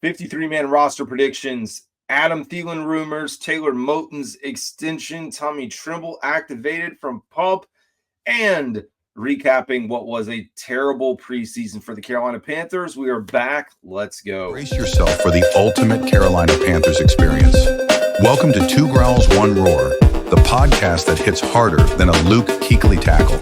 53-man roster predictions, Adam Thielen rumors, Taylor Moton's extension, Tommy Tremble activated from PUP, and recapping what was a terrible preseason for the Carolina Panthers. We are back. Let's go. Brace yourself for the ultimate Carolina Panthers experience. Welcome to Two Growls, One Roar, the podcast that hits harder than a Luke Kuechly tackle.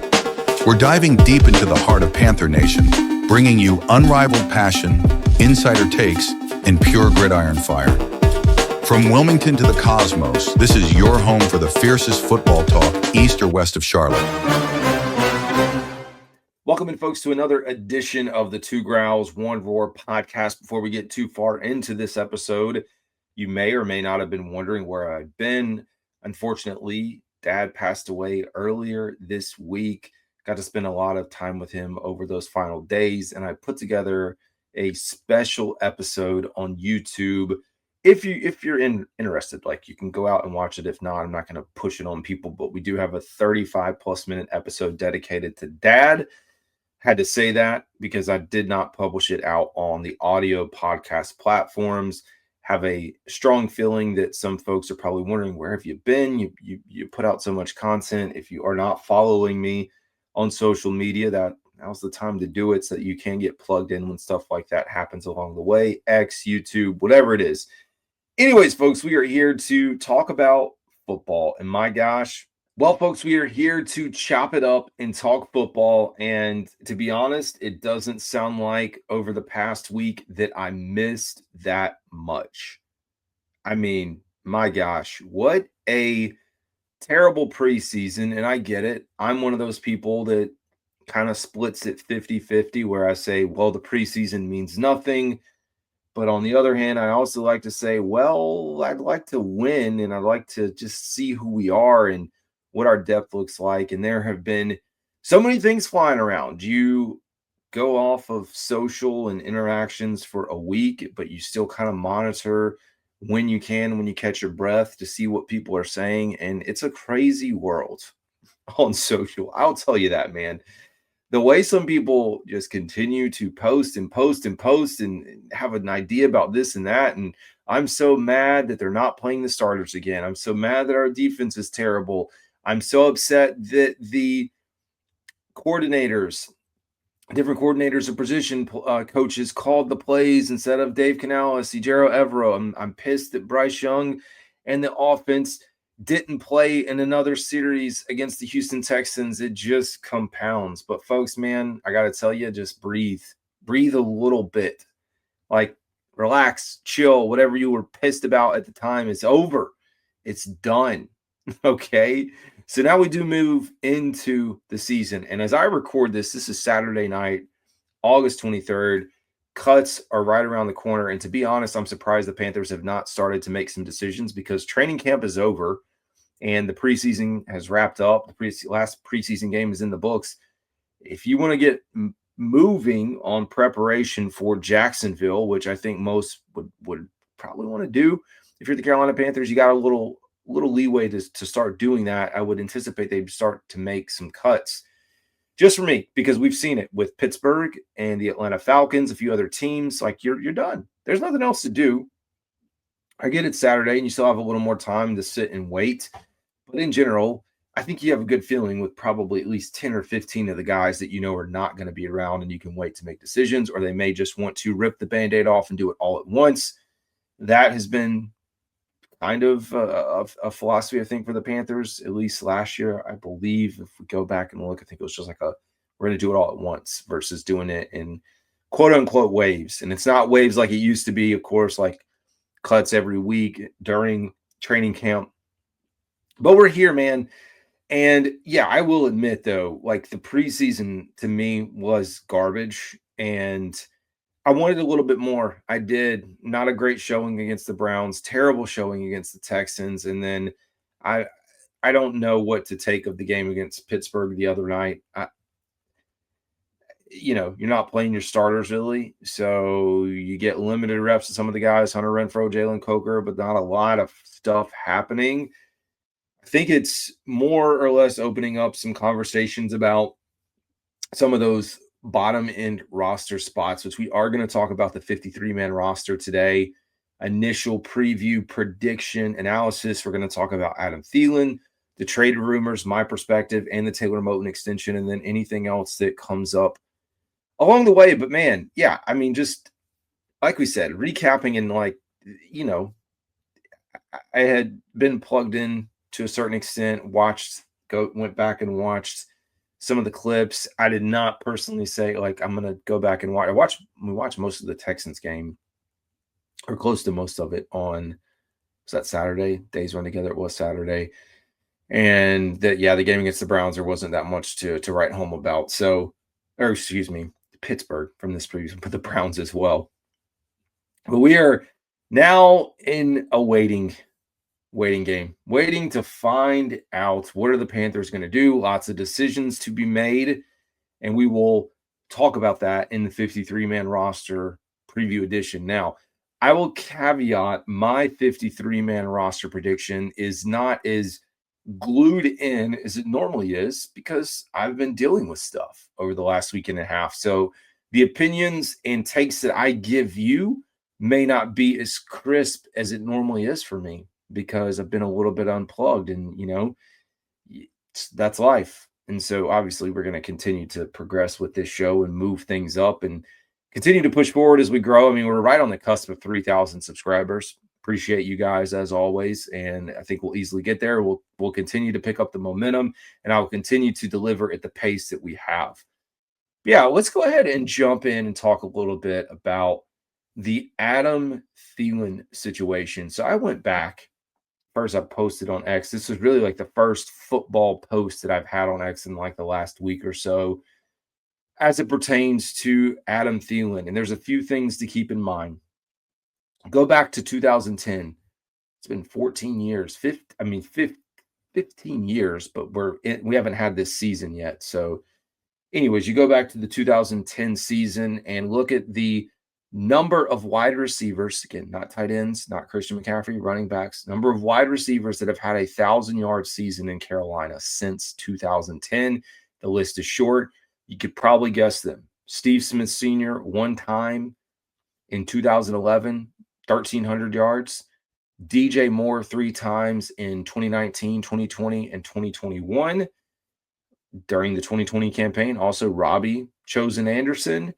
We're diving deep into the heart of Panther Nation, bringing you unrivaled passion, insider takes, and pure gridiron fire. From Wilmington to the cosmos, this is your home for the fiercest football talk east or west of Charlotte. Welcome in, folks, to another edition of the Two Growls, One Roar podcast. Before we get too far into this episode, you may or may not have been wondering where I've been. Unfortunately, Dad passed away earlier this week. Got to spend a lot of time with him over those final days, and I put together a special episode on YouTube. If you're interested, like, you can go out and watch it. If not, I'm not going to push it on people, but we do have a 35+ minute episode dedicated to Dad. Had to say that because I did not publish it out on the audio podcast platforms. Have a strong feeling that some folks are probably wondering, where have you been? You put out so much content. If you are not following me on social media, now's the time to do it so that you can get plugged in when stuff like that happens along the way. X, YouTube, whatever it is. Anyways, folks, we are here to talk about football. And my gosh, well, folks, we are here to chop it up and talk football. And to be honest, it doesn't sound like over the past week that I missed that much. I mean, my gosh, what a terrible preseason. And I get it. I'm one of those people that kind of splits it 50-50, where I say, well, the preseason means nothing. But on the other hand, I also like to say, well, I'd like to win, and I'd like to just see who we are and what our depth looks like. And there have been so many things flying around. You go off of social and interactions for a week, but you still kind of monitor when you catch your breath to see what people are saying. And it's a crazy world on social. I'll tell you that, man. The way some people just continue to post and have an idea about this and that. And I'm so mad that they're not playing the starters again. I'm so mad that our defense is terrible. I'm so upset that the different coordinators of position coaches called the plays instead of Dave Canales, Ejiro Evero. I'm pissed that Bryce Young and the offense didn't play in another series against the Houston Texans. It just compounds. But folks, man, I got to tell you, just breathe a little bit. Like, relax, chill. Whatever you were pissed about at the time is over. It's done. Okay. So now we do move into the season. And as I record this is Saturday night, August 23rd. Cuts are right around the corner. And to be honest, I'm surprised the Panthers have not started to make some decisions, because training camp is over and the preseason has wrapped up. The last preseason game is in the books. If you want to get moving on preparation for Jacksonville, which I think most would probably want to do, if you're the Carolina Panthers, you got a little leeway to start doing that. I would anticipate they'd start to make some cuts. Just for me, because we've seen it with Pittsburgh and the Atlanta Falcons, a few other teams. Like, you're done. There's nothing else to do. I get it's Saturday and you still have a little more time to sit and wait. But in general, I think you have a good feeling with probably at least 10 or 15 of the guys that you know are not going to be around, and you can wait to make decisions, or they may just want to rip the Band-Aid off and do it all at once. That has been kind of a philosophy, I think, for the Panthers, at least last year. I believe if we go back and look, I think it was just like we're going to do it all at once versus doing it in quote unquote waves. And it's not waves like it used to be, of course, like cuts every week during training camp. But we're here, man. And yeah, I will admit though, like, the preseason to me was garbage, and I wanted a little bit more. I did. Not a great showing against the Browns, terrible showing against the Texans. And then I don't know what to take of the game against Pittsburgh the other night. You're not playing your starters really. So you get limited reps to some of the guys, Hunter Renfrow, Jalen Coker, but not a lot of stuff happening. I think it's more or less opening up some conversations about some of those bottom end roster spots, which we are going to talk about the 53-man roster today. Initial preview, prediction, analysis. We're going to talk about Adam Thielen, the trade rumors, my perspective, and the Taylor Moton extension, and then anything else that comes up along the way. But man, yeah, I mean, just like we said, recapping and I had been plugged in to a certain extent, went back and watched some of the clips. I did not personally say, like, I'm going to go back and watch. We watched most of the Texans game, or close to most of it, on, was that Saturday? Days run together. It was Saturday. And the game against the Browns, there wasn't that much to write home about. So, or excuse me, Pittsburgh from this previous, but the Browns as well. But we are now in a waiting game, waiting to find out what are the Panthers going to do. Lots of decisions to be made, and we will talk about that in the 53-man roster preview edition. Now, I will caveat my 53-man roster prediction is not as glued in as it normally is because I've been dealing with stuff over the last week and a half. So the opinions and takes that I give you may not be as crisp as it normally is for me because I've been a little bit unplugged, and that's life. And so obviously we're going to continue to progress with this show and move things up and continue to push forward as we grow. I mean, we're right on the cusp of 3,000 subscribers. Appreciate you guys as always, and I think we'll easily get there. We'll continue to pick up the momentum, and I will continue to deliver at the pace that we have. Yeah, let's go ahead and jump in and talk a little bit about the Adam Thielen situation. So I went back. First, I posted on X. This was really like the first football post that I've had on X in like the last week or so as it pertains to Adam Thielen. And there's a few things to keep in mind. Go back to 2010. It's been 14 years, 15 years, but we haven't had this season yet. So anyways, you go back to the 2010 season and look at the number of wide receivers, again, not tight ends, not Christian McCaffrey, running backs, number of wide receivers that have had a 1,000-yard season in Carolina since 2010. The list is short. You could probably guess them. Steve Smith Sr., one time in 2011, 1,300 yards. DJ Moore, 3 times in 2019, 2020, and 2021. During the 2020 campaign, also Robbie Chosen Anderson.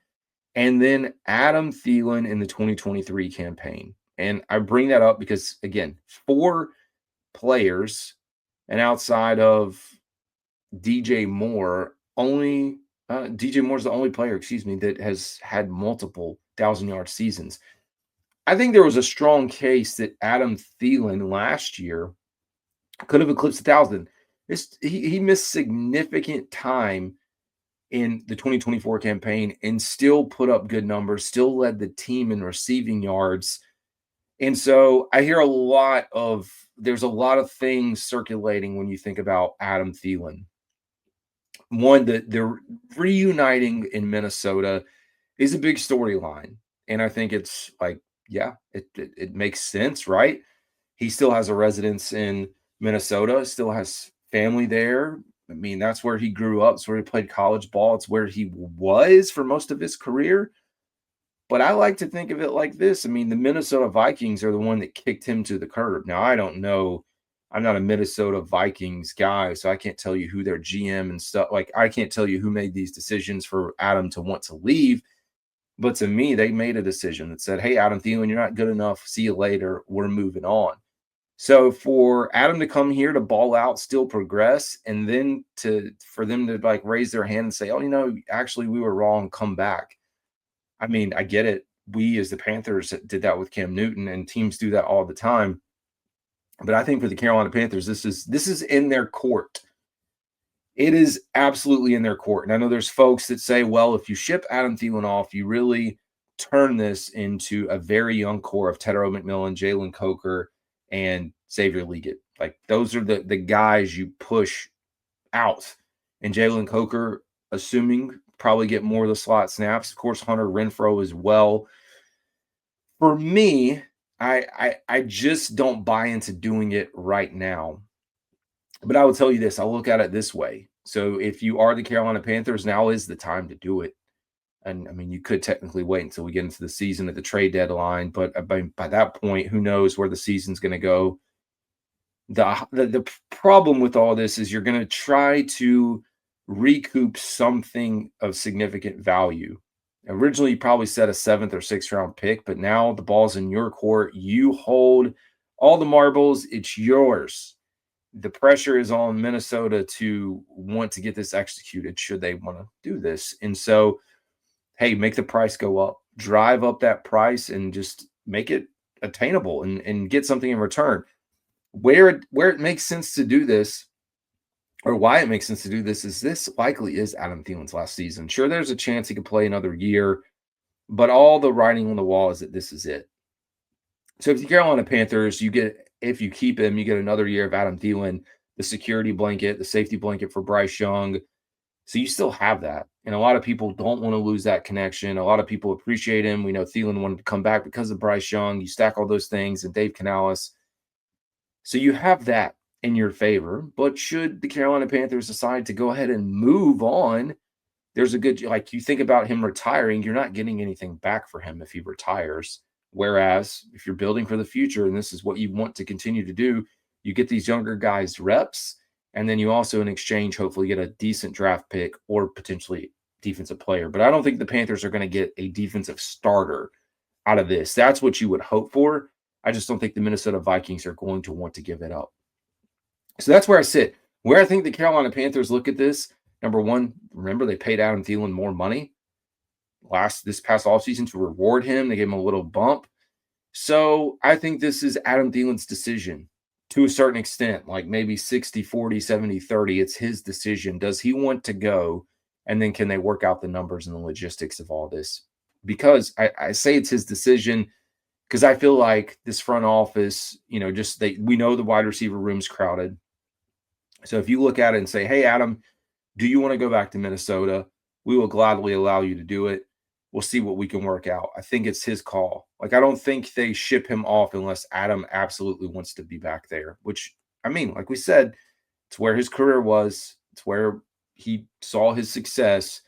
And then Adam Thielen in the 2023 campaign. And I bring that up because, again, 4 players, and outside of DJ Moore, DJ Moore's the only player, that has had multiple 1,000-yard seasons. I think there was a strong case that Adam Thielen last year could have eclipsed 1,000. He missed significant time in the 2024 campaign and still put up good numbers, still led the team in receiving yards. And so I hear there's a lot of things circulating when you think about Adam Thielen. One, the reuniting in Minnesota is a big storyline. And I think it's like, yeah, it makes sense, right? He still has a residence in Minnesota, still has family there. I mean, that's where he grew up. It's where he played college ball. It's where he was for most of his career. But I like to think of it like this. I mean, the Minnesota Vikings are the one that kicked him to the curb. Now, I don't know. I'm not a Minnesota Vikings guy, so I can't tell you who their GM and stuff. Like, I can't tell you who made these decisions for Adam to want to leave. But to me, they made a decision that said, hey, Adam Thielen, you're not good enough. See you later. We're moving on. So for Adam to come here to ball out, still progress, and then for them to like raise their hand and say, oh, actually we were wrong, come back. I mean, I get it. We as the Panthers did that with Cam Newton, and teams do that all the time. But I think for the Carolina Panthers, this is in their court. It is absolutely in their court. And I know there's folks that say, well, if you ship Adam Thielen off, you really turn this into a very young core of Tedero McMillan, Jalen Coker, and Xavier Leggett. Like, those are the guys you push out. And Jalen Coker, assuming, probably get more of the slot snaps. Of course, Hunter Renfrow as well. For me, I just don't buy into doing it right now. But I will tell you this. I'll look at it this way. So if you are the Carolina Panthers, now is the time to do it. And I mean, you could technically wait until we get into the season at the trade deadline, but by that point, who knows where the season's going to go. The problem with all this is you're going to try to recoup something of significant value. Originally, you probably set a 7th or 6th round pick, but now the ball's in your court. You hold all the marbles, it's yours. The pressure is on Minnesota to want to get this executed should they want to do this. And so, hey, make the price go up, drive up that price, and just make it attainable and get something in return. Where it makes sense to do this, or why it makes sense to do this, is this likely is Adam Thielen's last season. Sure, there's a chance he could play another year, but all the writing on the wall is that this is it. So if the Carolina Panthers, if you keep him, you get another year of Adam Thielen, the security blanket, the safety blanket for Bryce Young. So you still have that. And a lot of people don't want to lose that connection. A lot of people appreciate him. We know Thielen wanted to come back because of Bryce Young. You stack all those things and Dave Canales. So you have that in your favor. But should the Carolina Panthers decide to go ahead and move on, there's a good, like, you think about him retiring, you're not getting anything back for him if he retires. Whereas if you're building for the future and this is what you want to continue to do, you get these younger guys reps, and then you also in exchange hopefully get a decent draft pick or potentially defensive player. But I don't think the Panthers are going to get a defensive starter out of this. That's what you would hope for. I just don't think the Minnesota Vikings are going to want to give it up. So that's where I sit. Where I think the Carolina Panthers look at this, number one, remember they paid Adam Thielen more money this past offseason to reward him. They gave him a little bump. So I think this is Adam Thielen's decision to a certain extent, like maybe 60, 40, 70, 30. It's his decision. Does he want to go? And then can they work out the numbers and the logistics of all this? Because I say it's his decision because I feel like this front office, we know the wide receiver room's crowded. So if you look at it and say, hey, Adam, do you want to go back to Minnesota? We will gladly allow you to do it. We'll see what we can work out. I think it's his call. Like, I don't think they ship him off unless Adam absolutely wants to be back there, which, I mean, like we said, it's where his career was. It's where he saw his success.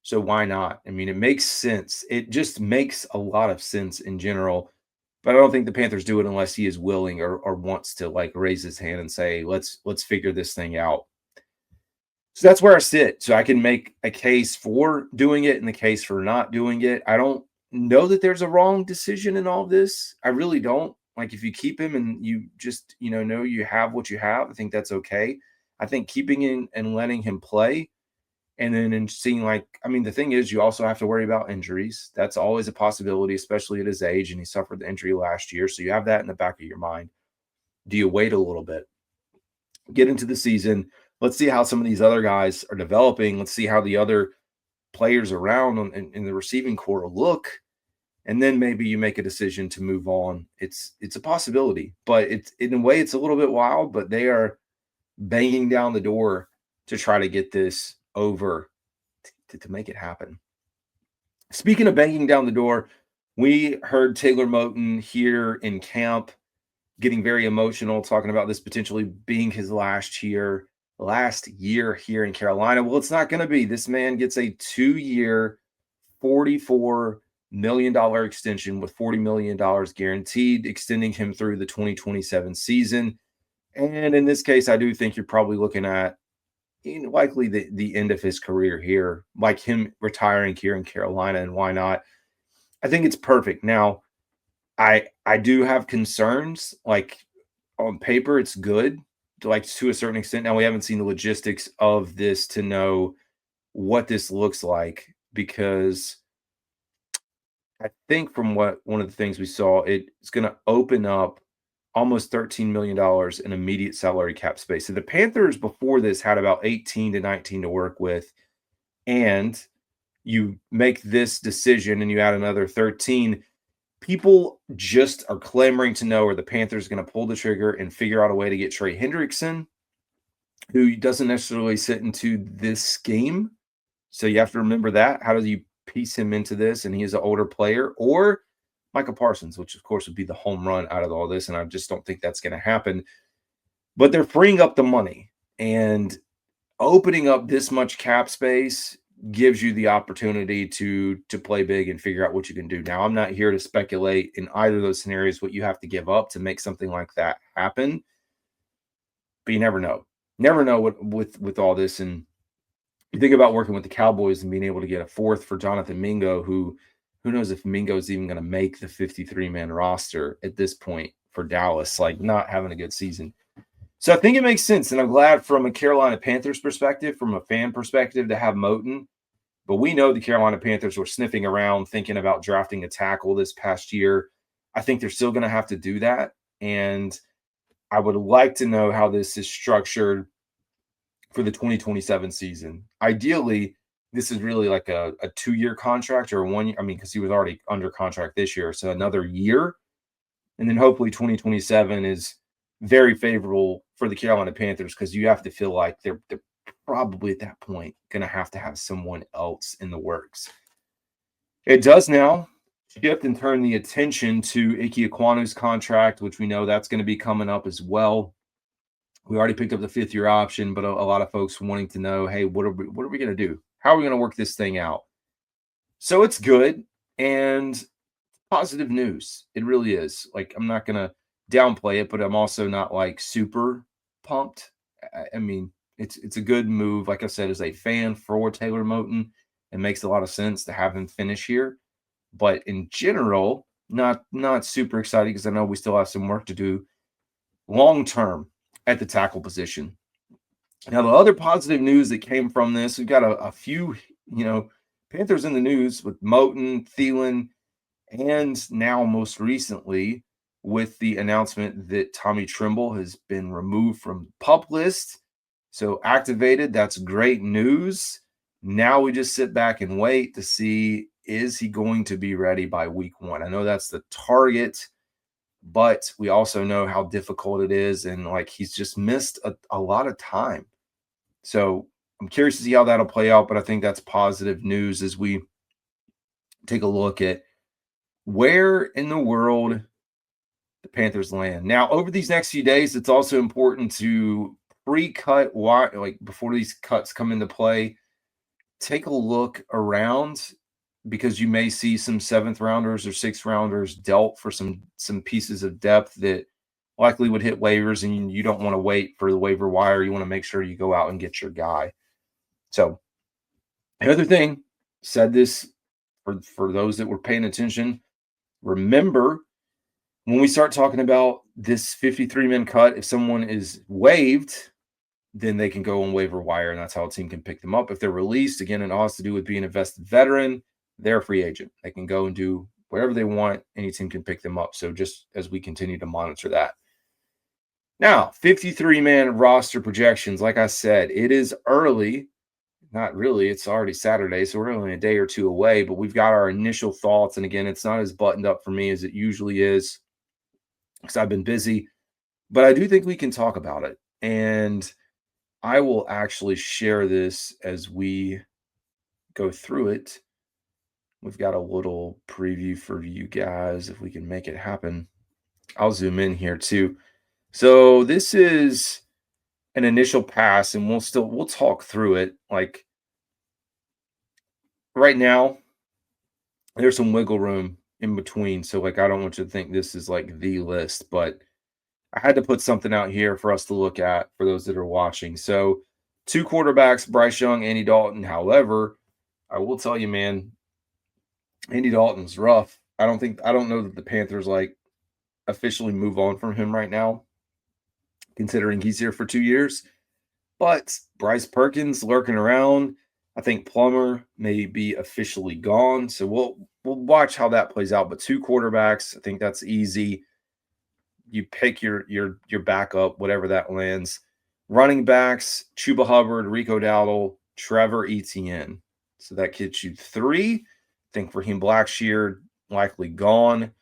So why not? I mean, it makes sense. It just makes a lot of sense in general. But I don't think the Panthers do it unless he is willing or wants to, like, raise his hand and say, let's figure this thing out. So that's where I sit. So I can make a case for doing it and the case for not doing it. I don't know that there's a wrong decision in all of this. I really don't. Like, if you keep him and you just, know you have what you have, I think that's okay. I think keeping him and letting him play, and then seeing, the thing is, you also have to worry about injuries. That's always a possibility, especially at his age, and he suffered the injury last year. So you have that in the back of your mind. Do you wait a little bit? Get into the season. Let's see how some of these other guys are developing. Let's see how the other players around in the receiving core look. And then maybe you make a decision to move on. It's a possibility, but it's, in a way, it's a little bit wild, but they are banging down the door to try to get this over, to make it happen. Speaking of banging down the door, we heard Taylor Moton here in camp getting very emotional, talking about this potentially being his last year here in Carolina. Well, it's not going to be. This man gets a 2-year, $44 million extension with $40 million guaranteed, extending him through the 2027 season. And in this case, I do think you're probably looking at likely the end of his career here, like him retiring here in Carolina. And why not? I think it's perfect. Now, I do have concerns. Like, on paper, it's good, to a certain extent. Now, we haven't seen the logistics of this to know what this looks like, because I think from one of the things we saw, it's going to open up almost $13 million in immediate salary cap space. So the Panthers before this had about 18 to 19 to work with, and you make this decision and you add another 13. People just are clamoring to know, are the Panthers going to pull the trigger and figure out a way to get Trey Hendrickson, who doesn't necessarily sit into this scheme. So you have to remember that. How do you piece him into this? And he is an older player, or Michael Parsons, which of course would be the home run out of all this. And I just don't think that's going to happen. But they're freeing up the money and opening up this much cap space gives you the opportunity to play big and figure out what you can do. Now, I'm not here to speculate in either of those scenarios what you have to give up to make something like that happen, but you never know. Never know what with all this. And you think about working with the Cowboys and being able to get a fourth for Jonathan Mingo, who knows if Mingo is even going to make the 53-man roster at this point for Dallas, like not having a good season. So I think it makes sense, and I'm glad from a Carolina Panthers perspective, from a fan perspective, to have Moton. But we know the Carolina Panthers were sniffing around thinking about drafting a tackle this past year. I think they're still going to have to do that, and I would like to know how this is structured for the 2027 season. Ideally, this is really like a 2-year contract or a 1 year. I mean, because he was already under contract this year, so another year. And then hopefully 2027 is very favorable for the Carolina Panthers because you have to feel like they're probably at that point going to have someone else in the works. It does now shift and turn the attention to Ike Ekwonu's contract, which we know that's going to be coming up as well. We already picked up the 5th-year option, but a lot of folks wanting to know, hey, what are we going to do? How are we going to work this thing out? So it's good and positive news. It really is. Like, I'm not going to downplay it, but I'm also not like super pumped. I mean, it's a good move. Like I said, as a fan for Taylor Moton, it makes a lot of sense to have him finish here. But in general, not super excited because I know we still have some work to do long term at the tackle position. Now, the other positive news that came from this, we've got a few, Panthers in the news with Moton, Thielen, and now most recently with the announcement that Tommy Tremble has been removed from the PUP list. So activated, that's great news. Now we just sit back and wait to see, is he going to be ready by week 1? I know that's the target, but we also know how difficult it is. And like, he's just missed a lot of time. So I'm curious to see how that'll play out, but I think that's positive news as we take a look at where in the world the Panthers land. Now, over these next few days, it's also important to pre-cut, like before these cuts come into play, take a look around because you may see some 7th rounders or 6th rounders dealt for some pieces of depth that likely would hit waivers, and you don't want to wait for the waiver wire. You want to make sure you go out and get your guy. So another thing, said this for those that were paying attention, remember when we start talking about this 53-man cut, if someone is waived, then they can go on waiver wire, and that's how a team can pick them up. If they're released, again, it all has to do with being a vested veteran. They're a free agent. They can go and do whatever they want. Any team can pick them up. So just as we continue to monitor that. Now, 53-man roster projections. Like I said, it is early. Not really. It's already Saturday, so we're only a day or two away, but we've got our initial thoughts. And again, it's not as buttoned up for me as it usually is because I've been busy, but I do think we can talk about it. And I will actually share this as we go through it. We've got a little preview for you guys if we can make it happen. I'll zoom in here too. So this is an initial pass, and we'll talk through it. Like right now, there's some wiggle room in between. So like, I don't want you to think this is like the list, but I had to put something out here for us to look at for those that are watching. So 2 quarterbacks, Bryce Young, Andy Dalton. However, I will tell you, man, Andy Dalton's rough. I don't know that the Panthers like officially move on from him right now, considering he's here for 2 years. But Bryce Perkins lurking around. I think Plummer may be officially gone. So we'll watch how that plays out. But 2 quarterbacks, I think that's easy. You pick your backup, whatever that lands. Running backs, Chuba Hubbard, Rico Dowdle, Trevor Etienne. So that gets you 3. I think Raheem Blackshear likely gone.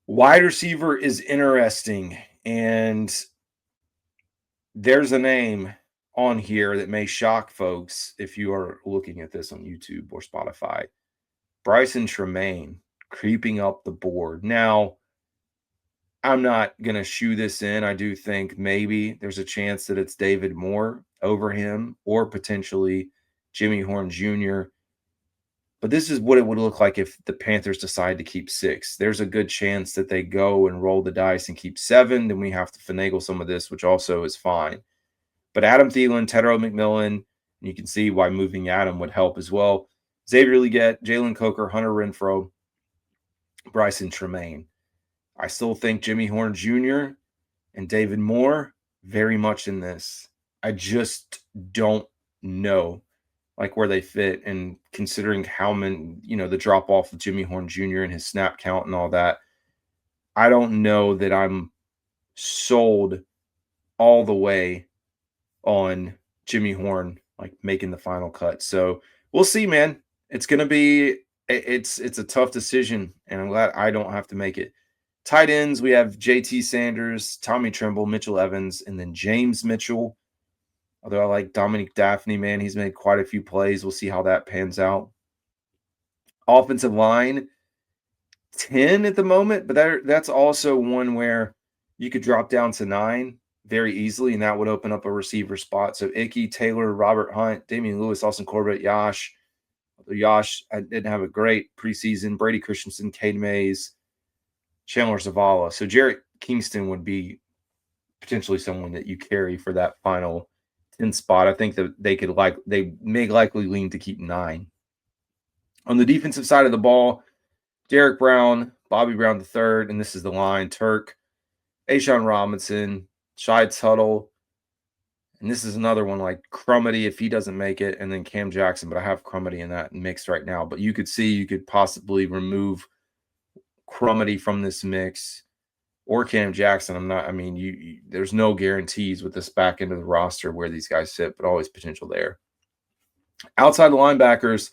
Wide receiver is interesting, and there's a name on here that may shock folks if you are looking at this on YouTube or Spotify. Bryson Tremaine creeping up the board. Now, I'm not going to shoe this in. I do think maybe there's a chance that it's David Moore over him or potentially Jimmy Horn Jr. But this is what it would look like if the Panthers decide to keep 6. There's a good chance that they go and roll the dice and keep 7. Then we have to finagle some of this, which also is fine. But Adam Thielen, Tedro McMillan, you can see why moving Adam would help as well. Xavier Legette, Jalen Coker, Hunter Renfrow, Bryson Tremaine. I still think Jimmy Horn Jr. and David Moore very much in this. I just don't know where they fit, and considering how many, the drop off of Jimmy Horn Jr. and his snap count and all that, I don't know that I'm sold all the way on Jimmy Horn making the final cut. So we'll see, man. It's going to be it's a tough decision, and I'm glad I don't have to make it. Tight ends, we have JT Sanders, Tommy Tremble, Mitchell Evans, and then James Mitchell. Although I like Dominic Daphne, man, he's made quite a few plays. We'll see how that pans out. Offensive line, 10 at the moment, but that's also one where you could drop down to 9 very easily, and that would open up a receiver spot. So Icky, Taylor, Robert Hunt, Damian Lewis, Austin Corbett, Yash. Yash didn't have a great preseason. Brady Christensen, Cade Mays, Chandler Zavala. So Jarrett Kingston would be potentially someone that you carry for that final 10 spot. I think that they may likely lean to keep 9. On the defensive side of the ball, Derek Brown, Bobby Brown III, and this is the line: Turk, A'Shawn Robinson, Shai Tuttle, and this is another one like Crumity if he doesn't make it, and then Cam Jackson, but I have Crumity in that mix right now. But you could possibly remove Crumity from this mix, or Cam Jackson. There's no guarantees with this back end of the roster where these guys sit, but always potential there. Outside the linebackers,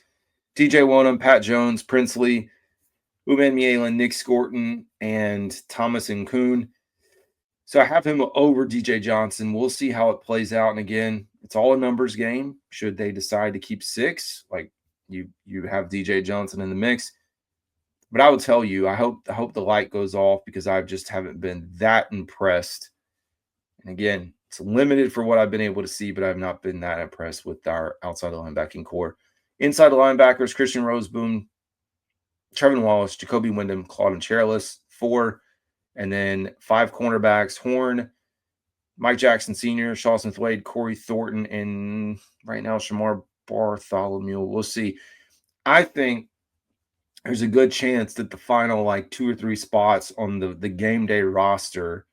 TJ Wonham, Pat Jones, Princely, Uman Mielen, Nick Scorton, and Thomas Nkoun. So I have him over DJ Johnson. We'll see how it plays out. And again, it's all a numbers game. Should they decide to keep 6, you have DJ Johnson in the mix. But I will tell you, I hope the light goes off, because I just haven't been that impressed. And again, it's limited for what I've been able to see, but I've not been that impressed with our outside linebacking core. Inside the linebackers, Christian Roseboom, Trevin Wallace, Jacoby Wyndham, Claude Charles, 4. And then 5 cornerbacks: Horn, Mike Jackson Sr., Shaw Smith-Wade, Corey Thornton, and right now Shamar Bartholomew. We'll see. I think there's a good chance that the final 2 or 3 spots on the game day roster,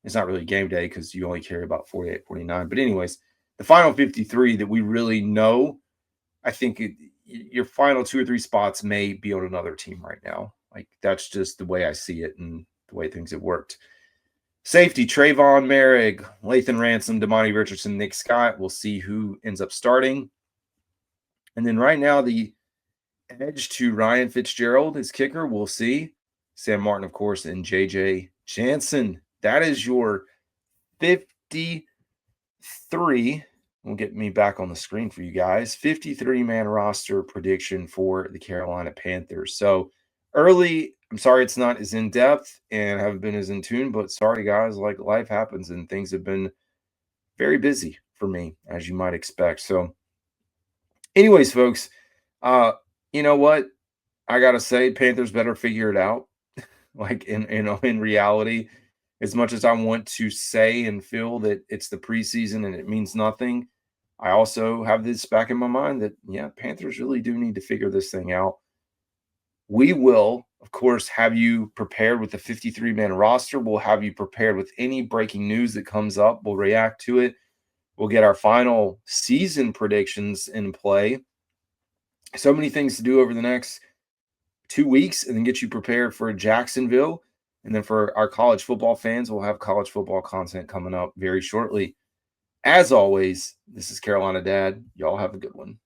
it's not really game day because you only carry about 48, 49. But anyways, the final 53 that we really know, I think your final 2 or 3 spots may be on another team right now. That's just the way I see it and the way things have worked. Safety: Trayvon Merrick, Lathan Ransom, Damani Richardson, Nick Scott. We'll see who ends up starting. And then right now, the edge to Ryan Fitzgerald, his kicker. We'll see. Sam Martin, of course, and JJ Jansen. That is your 53. We'll get me back on the screen for you guys. 53-man roster prediction for the Carolina Panthers. So early, I'm sorry it's not as in-depth and haven't been as in tune, but sorry, guys, life happens and things have been very busy for me, as you might expect. So anyways, folks, you know what? I got to say, Panthers better figure it out. In reality, as much as I want to say and feel that it's the preseason and it means nothing, I also have this back in my mind that, Panthers really do need to figure this thing out. We will, of course, have you prepared with the 53-man roster. We'll have you prepared with any breaking news that comes up. We'll react to it. We'll get our final season predictions in play. So many things to do over the next 2 weeks, and then get you prepared for Jacksonville. And then for our college football fans, we'll have college football content coming up very shortly. As always, this is Carolina Dad. Y'all have a good one.